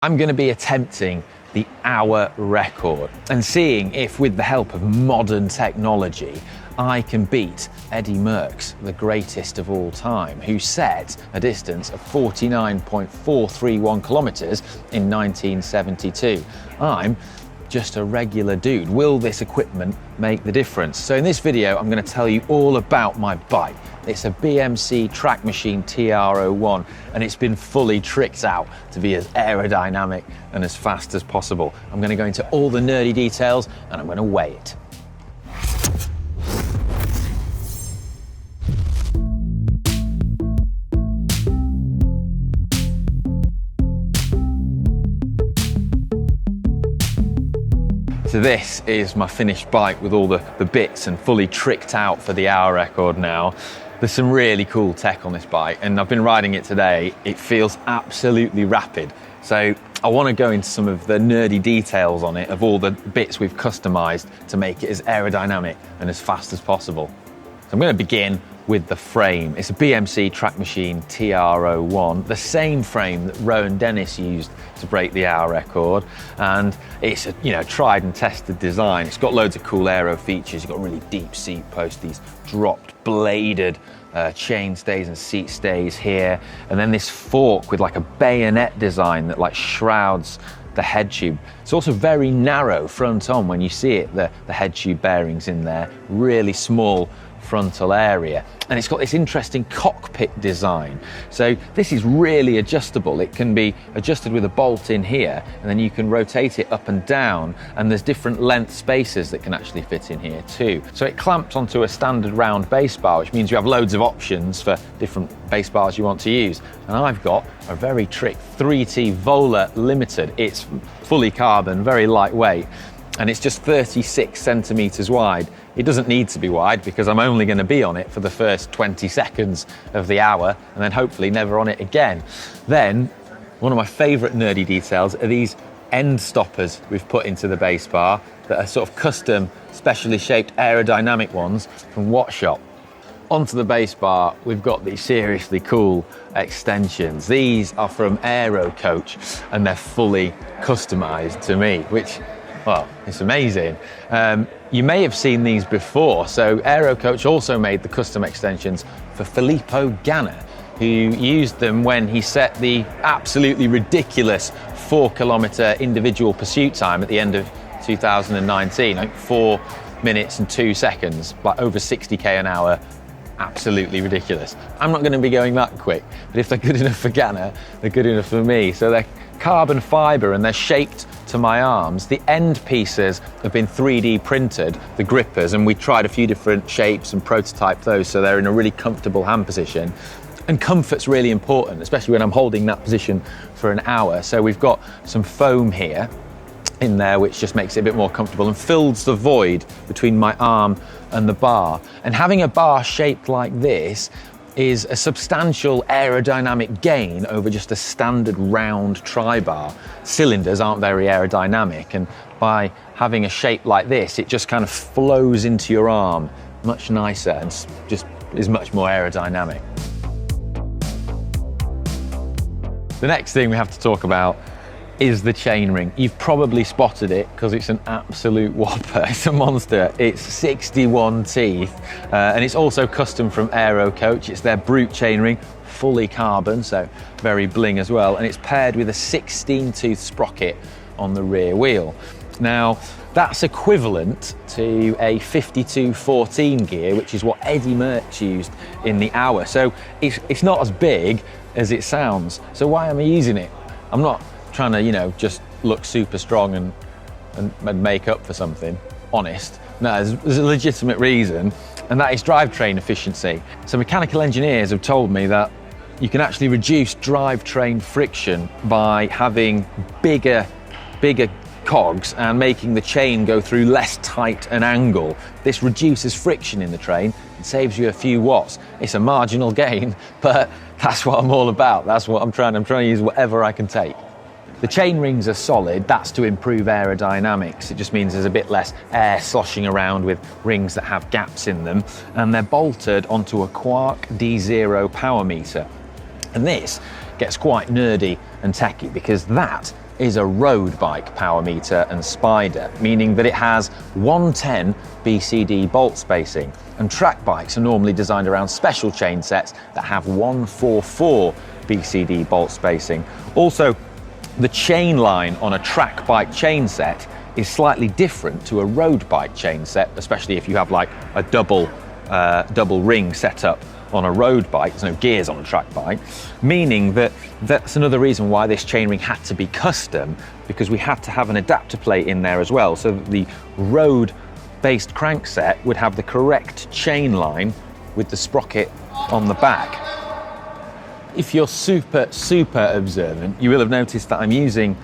I'm going to be attempting the hour record and seeing if, with the help of modern technology, I can beat Eddy Merckx, the greatest of all time, who set a distance of 49.431 kilometers in 1972. I'm just a regular dude. Will this equipment make the difference? So in this video, I'm going to tell you all about my bike. It's a BMC Track Machine TR01, and it's been fully tricked out to be as aerodynamic and as fast as possible. I'm going to go into all the nerdy details and I'm going to weigh it. So this is my finished bike with all the bits and fully tricked out for the hour record now. There's some really cool tech on this bike, and I've been riding it today. It feels absolutely rapid. So I want to go into some of the nerdy details on it, of all the bits we've customized to make it as aerodynamic and as fast as possible. So I'm going to begin with the frame. It's a BMC Track Machine TR01, the same frame that Rowan Dennis used to break the hour record, and it's a tried and tested design. It's got loads of cool aero features. You've got really deep seat posts, these dropped bladed chain stays and seat stays here, and then this fork with like a bayonet design that like shrouds the head tube. It's also very narrow front on when you see it, the head tube bearings in there, really small frontal area, and it's got this interesting cockpit design. So this is really adjustable. It can be adjusted with a bolt in here, and then you can rotate it up and down, and there's different length spacers that can actually fit in here too. So it clamps onto a standard round base bar, which means you have loads of options for different base bars you want to use. And I've got a very trick 3T Vola Limited. It's fully carbon, very lightweight, and it's just 36 centimeters wide. It doesn't need to be wide because I'm only going to be on it for the first 20 seconds of the hour, and then hopefully never on it again. Then, one of my favorite nerdy details are these end stoppers we've put into the base bar that are sort of custom, specially shaped aerodynamic ones from Wattshop. Onto the base bar, we've got these seriously cool extensions. These are from Aerocoach, and they're fully customized to me, which, well, it's amazing. You may have seen these before. So Aerocoach also made the custom extensions for Filippo Ganna, who used them when he set the absolutely ridiculous 4-kilometer individual pursuit time at the end of 2019, like 4 minutes and 2 seconds, like over 60k an hour. Absolutely ridiculous. I'm not going to be going that quick, but if they're good enough for Ganna, they're good enough for me. So they're carbon fiber and they're shaped to my arms. The end pieces have been 3D printed, the grippers, and we tried a few different shapes and prototyped those so they're in a really comfortable hand position. And comfort's really important, especially when I'm holding that position for an hour. So we've got some foam here in there, which just makes it a bit more comfortable and fills the void between my arm and the bar. And having a bar shaped like this is a substantial aerodynamic gain over just a standard round tri-bar. Cylinders aren't very aerodynamic, and by having a shape like this, it just kind of flows into your arm much nicer and just is much more aerodynamic. The next thing we have to talk about is the chainring. You've probably spotted it because it's an absolute whopper. It's a monster. It's 61 teeth, and it's also custom from Aerocoach. It's their brute chainring, fully carbon, so very bling as well, and it's paired with a 16-tooth sprocket on the rear wheel. Now, that's equivalent to a 52-14 gear, which is what Eddy Merckx used in the hour. So it's not as big as it sounds. So why am I using it? I'm not trying to, just look super strong and make up for something, honest. No, there's a legitimate reason, and that is drivetrain efficiency. So mechanical engineers have told me that you can actually reduce drivetrain friction by having bigger cogs and making the chain go through less tight an angle. This reduces friction in the train and saves you a few watts. It's a marginal gain, but that's what I'm all about. That's what I'm trying to use whatever I can take. The chain rings are solid. That's to improve aerodynamics. It just means there's a bit less air sloshing around with rings that have gaps in them. And they're bolted onto a Quark D0 power meter. And this gets quite nerdy and techy because that is a road bike power meter and spider, meaning that it has 110 BCD bolt spacing. And track bikes are normally designed around special chain sets that have 144 BCD bolt spacing. Also, the chain line on a track bike chain set is slightly different to a road bike chain set, especially if you have like a double ring setup on a road bike. There's no gears on a track bike, meaning that that's another reason why this chainring had to be custom, because we had to have an adapter plate in there as well, so that the road-based crankset would have the correct chain line with the sprocket on the back. If you're super observant, you will have noticed that I'm using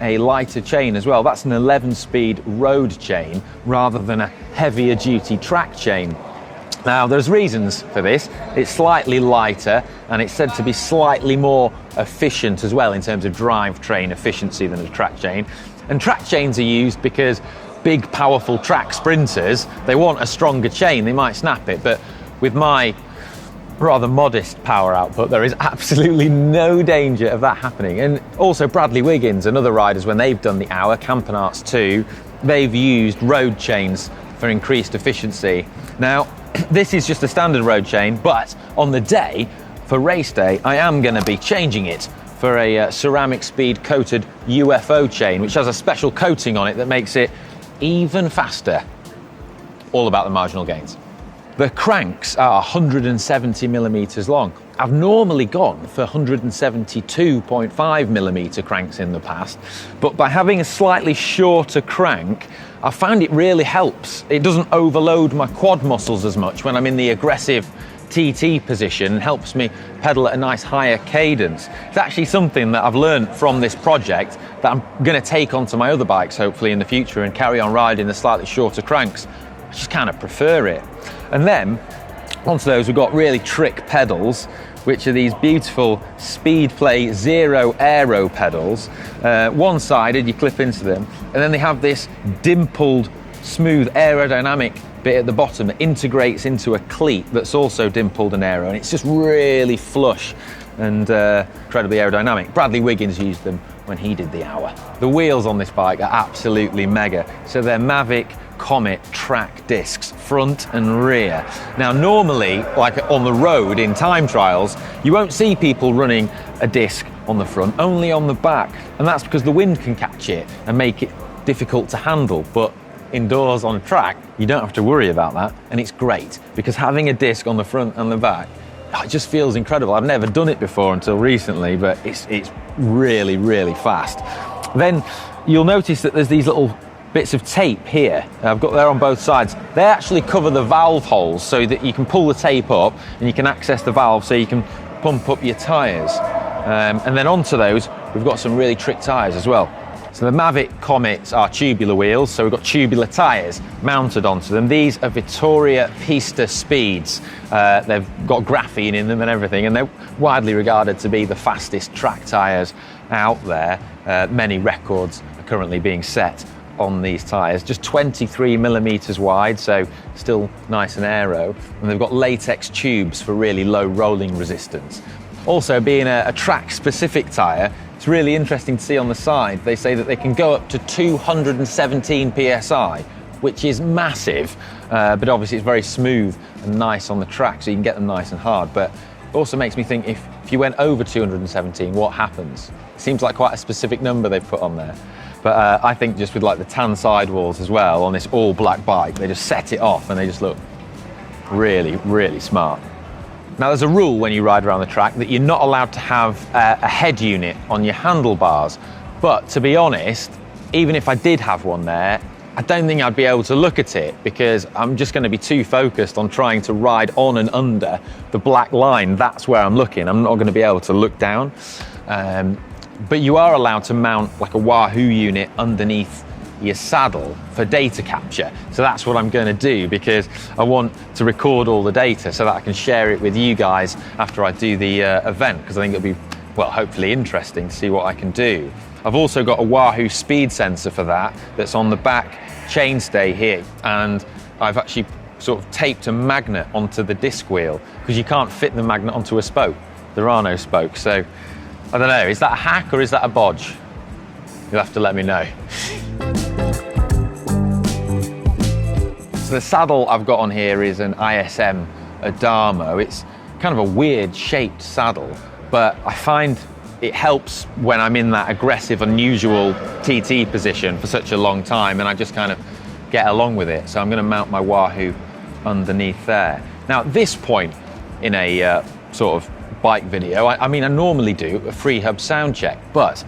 a lighter chain as well. That's an 11-speed road chain rather than a heavier duty track chain. Now, there's reasons for this. It's slightly lighter and it's said to be slightly more efficient as well in terms of drivetrain efficiency than a track chain. And track chains are used because big, powerful track sprinters, they want a stronger chain. They might snap it, but with my rather modest power output, there is absolutely no danger of that happening. And also Bradley Wiggins and other riders, when they've done the hour, Campanarts too, they've used road chains for increased efficiency. Now, this is just a standard road chain, but on the day, for race day, I am going to be changing it for a ceramic speed coated UFO chain, which has a special coating on it that makes it even faster. All about the marginal gains. The cranks are 170 millimeters long. I've normally gone for 172.5 millimeter cranks in the past, but by having a slightly shorter crank, I found it really helps. It doesn't overload my quad muscles as much when I'm in the aggressive TT position, and helps me pedal at a nice higher cadence. It's actually something that I've learned from this project that I'm going to take onto my other bikes hopefully in the future and carry on riding the slightly shorter cranks. I just kind of prefer it. And then onto those we've got really trick pedals, which are these beautiful Speedplay Zero Aero pedals. One-sided, you clip into them, and then they have this dimpled, smooth aerodynamic bit at the bottom that integrates into a cleat that's also dimpled and aero, and it's just really flush and incredibly aerodynamic. Bradley Wiggins used them when he did the hour. The wheels on this bike are absolutely mega. So they're Mavic Comet track discs, front and rear. Now normally, like on the road in time trials, you won't see people running a disc on the front, only on the back. And that's because the wind can catch it and make it difficult to handle. But indoors on track, you don't have to worry about that. And it's great because having a disc on the front and the back, it just feels incredible. I've never done it before until recently, but it's really, really fast. Then you'll notice that there's these little bits of tape here. I've got there on both sides. They actually cover the valve holes so that you can pull the tape up and you can access the valve so you can pump up your tyres. And then onto those, we've got some really trick tyres as well. So the Mavic Comets are tubular wheels, so we've got tubular tyres mounted onto them. These are Vittoria Pista Speeds. They've got graphene in them and everything, and they're widely regarded to be the fastest track tyres out there. Many records are currently being set on these tyres, just 23 millimeters wide, so still nice and aero, and they've got latex tubes for really low rolling resistance. Also, being a track specific tyre, it's really interesting to see on the side, they say that they can go up to 217 psi, which is massive, but obviously it's very smooth and nice on the track, so you can get them nice and hard. But it also makes me think, if you went over 217, what happens? It seems like quite a specific number they've put on there. But I think just with like the tan sidewalls as well on this all black bike, they just set it off and they just look really, really smart. Now there's a rule when you ride around the track that you're not allowed to have a head unit on your handlebars. But to be honest, even if I did have one there, I don't think I'd be able to look at it because I'm just going to be too focused on trying to ride on and under the black line. That's where I'm looking. I'm not going to be able to look down. But you are allowed to mount like a Wahoo unit underneath your saddle for data capture. So that's what I'm going to do because I want to record all the data so that I can share it with you guys after I do the event, because I think it'll be, well, hopefully interesting to see what I can do. I've also got a Wahoo speed sensor for that that's on the back chainstay here, and I've actually sort of taped a magnet onto the disc wheel because you can't fit the magnet onto a spoke. There are no spokes, so I don't know, is that a hack or is that a bodge? You'll have to let me know. So the saddle I've got on here is an ISM Adamo. It's kind of a weird shaped saddle, but I find it helps when I'm in that aggressive, unusual TT position for such a long time, and I just kind of get along with it. So I'm going to mount my Wahoo underneath there. Now at this point in a sort of bike video, I mean I normally do a free hub sound check, but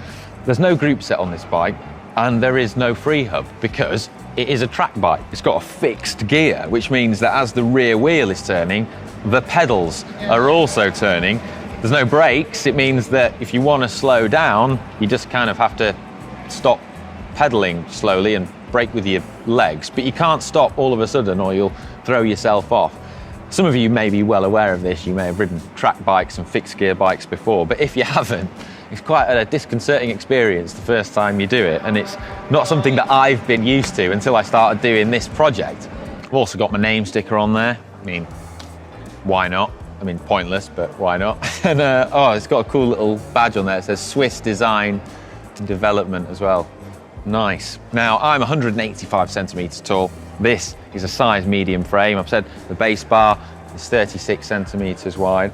there's no group set on this bike and there is no free hub because it is a track bike. It's got a fixed gear, which means that as the rear wheel is turning, the pedals are also turning. There's no brakes. It means that if you want to slow down, you just kind of have to stop pedaling slowly and brake with your legs, but you can't stop all of a sudden or you'll throw yourself off. Some of you may be well aware of this. You may have ridden track bikes and fixed gear bikes before, but if you haven't, it's quite a disconcerting experience the first time you do it, and it's not something that I've been used to until I started doing this project. I've also got my name sticker on there. I mean, why not? I mean, pointless, but why not? And oh, it's got a cool little badge on there. It says Swiss Design and Development as well. Nice. Now, I'm 185 centimeters tall. This is a size medium frame. I've said the base bar is 36 centimeters wide.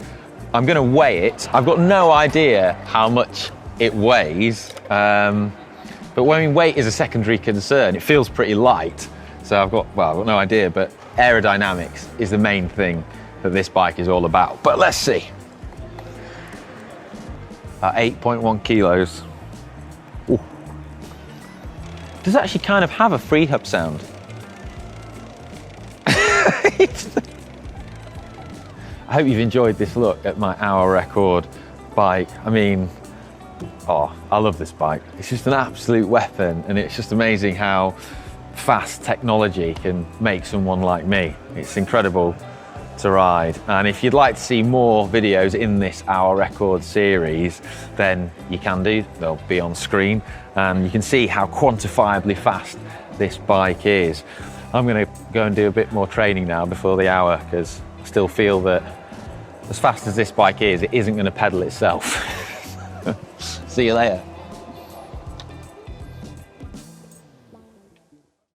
I'm going to weigh it. I've got no idea how much it weighs, but when weight is a secondary concern, it feels pretty light. So I've got no idea, but aerodynamics is the main thing that this bike is all about. But let's see. 8.1 kilos. Ooh. Does it actually kind of have a free hub sound? I hope you've enjoyed this look at my hour record bike. I mean, oh, I love this bike. It's just an absolute weapon, and it's just amazing how fast technology can make someone like me. It's incredible to ride. And if you'd like to see more videos in this hour record series, then you can do. They'll be on screen, and you can see how quantifiably fast this bike is. I'm going to go and do a bit more training now before the hour, because I still feel that as fast as this bike is, it isn't going to pedal itself. See you later.